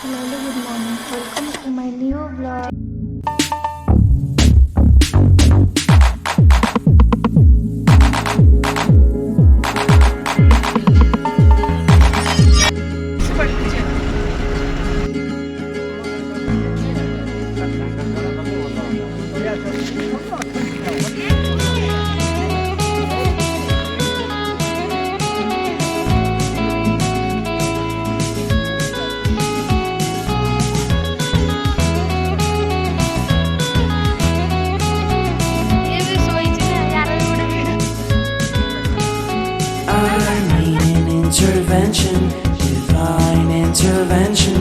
Hello, good morning. Welcome to my new vlog. Intervention, divine intervention.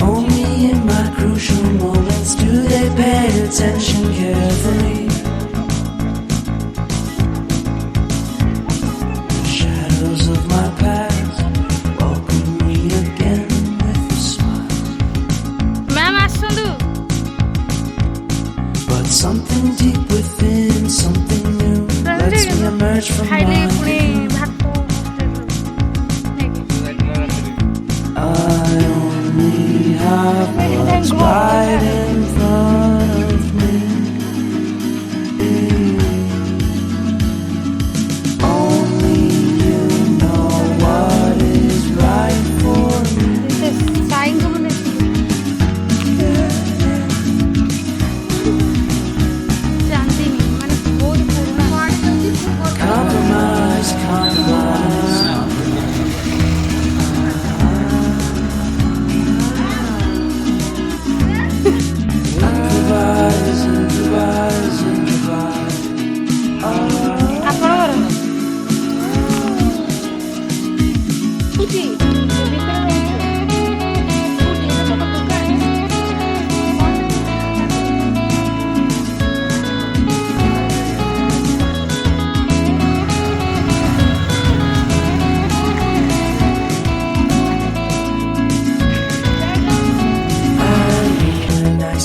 Only in my crucial moments do they pay attention carefully. The shadows of my past welcome me again with a smile. Ma'am, asundu. But something deep within, something new, lets me emerge from my I only have what's right in front of me. Only you know what is right for me. Compromise, compromise. Improvise, improvise, improvise.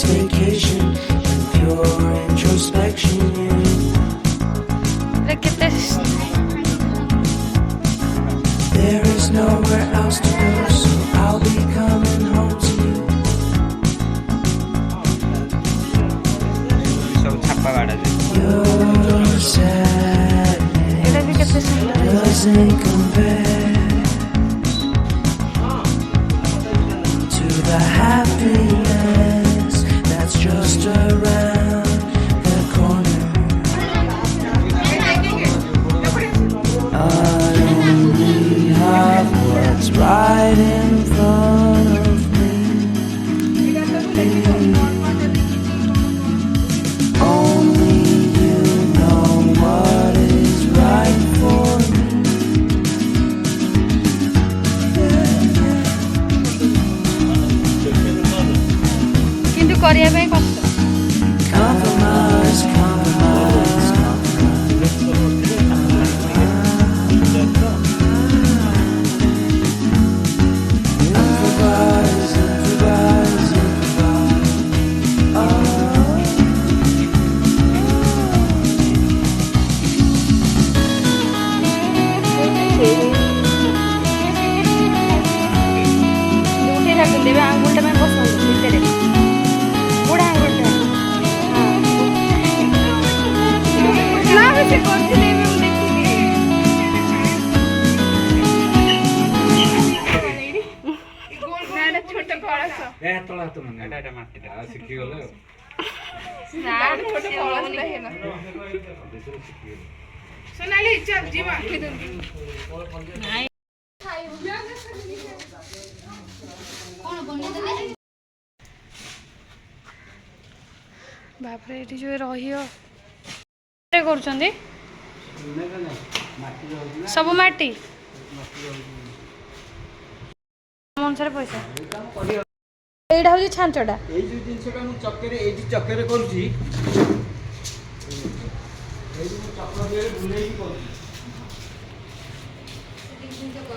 Vacation and pure introspection. There is nowhere else to go, so I'll be coming home to you. Your sadness doesn't compare to the happiness that's just around the corner. I only have what's right in front of me. Only you know what is right for me. কিন্তু করিয়া ପାଇଁ কষ্ট Compromise, compromise, improvise, improvise, দুটি রাখুন দেবে আঙ্গুলটা मैं পছন্দ ভিতরে বুড়া আঙ্গুলটা না বেশি করছি দেবে আমি দেখি ছোট করাছ এ তোলা তো মানে এটা মাটিটা শিখি গেল না ছোট করাছ দেখেনা সোনালি চল জিমা খেদুন নাই ବାପରେ ଏଠି ଯୋଉ ରହିବ କରୁଛନ୍ତି ସବୁ ମାଟି ଅନୁସାରେ ପଇସା এইটা হচ্ছে ছাঞ্চটা এই যে জিনিসটা আমি চক্করে এই যে চক্করে করছি এই যে চক্কর দিয়ে বুলেই করছি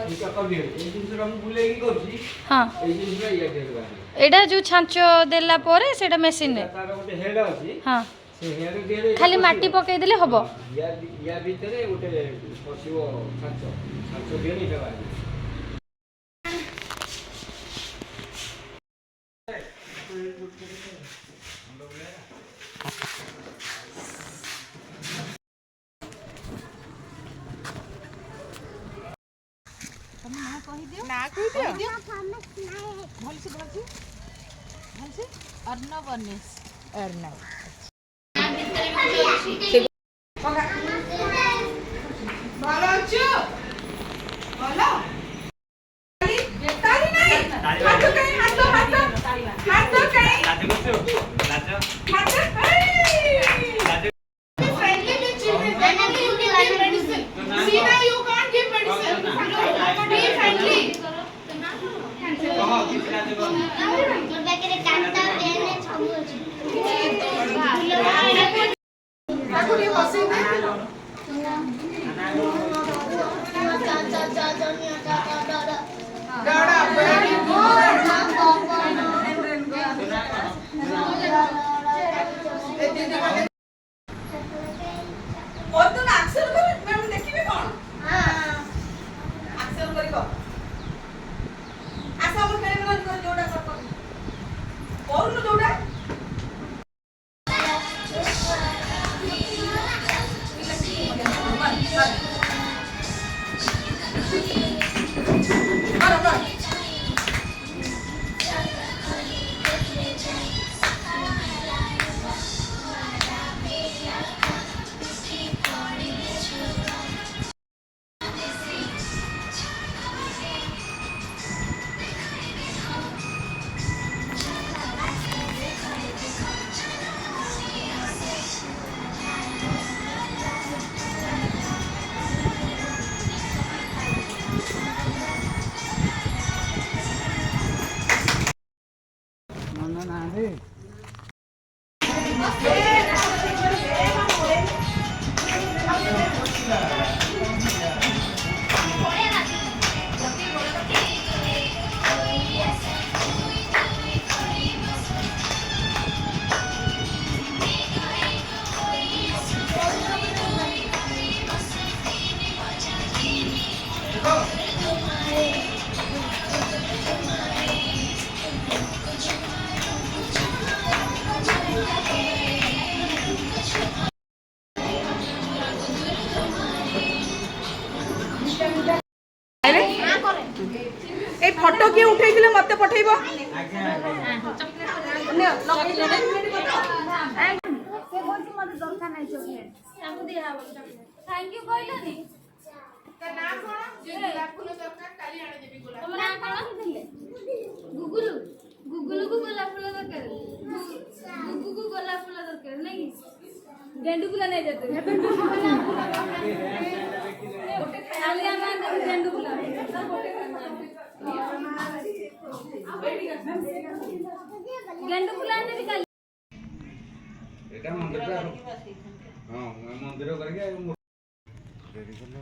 এই চক্কর দিয়ে এই জিনিসটা আমি বুলেই করছি হ্যাঁ এই জিনিসটা ইয়া দিয়ে দেব এটা ଯୋଉ ଛାଞ୍ଚ ଦେଲା ପରେ ସେଟା ମେସିନ୍ ରେ ତାର ଗୋଟେ ହେଡ ଅଛି ହଁ खाली माटी पकई देले हबो या भीतर गोटे पशिव छांच छांच दियो नहीं देबा ना कहि दियो भल से अर्णव अनिस अर्णव ଭଲ ଅଛୁ ଭଲ ତାଳି ତାଳି ନାହିଁ ହାତ କାଇଁ ହାତ ହାତ ହାତ କାଇଁ ଲାଜ କରୁଛୁ ଲାଜ ହାତ ଲାଜ friendly with children then only you can give medicine see now you can't give medicine be friendly कह किछ लाज कर मोर बेकरे कांता पेन छमु अछि ताको रे बसे दे डाडा वेरी गुड ए दीदी माने और तो अक्षर कर मैम देखिबे कोन हां अक्षर करिबो आसा हम खेले मन जोडा कर कोन जोडा ए फोटो किए उठेइथिले मते पठेइबो थैंक यू कहलनी ना कोन जे गुलाब फूल दरकार काली आने देबी गुलाब तुम ना कोन गुगुलु गुगुलु को गोलाप फूल दरकार गुगु को गोलाप फूल दरकार नहीं गेंडू फूल नहीं जाते खाली आना गेंडू फूल गेंडू फूल आने भी काली एटा मंदिर हां मंदिर करके रेडी करला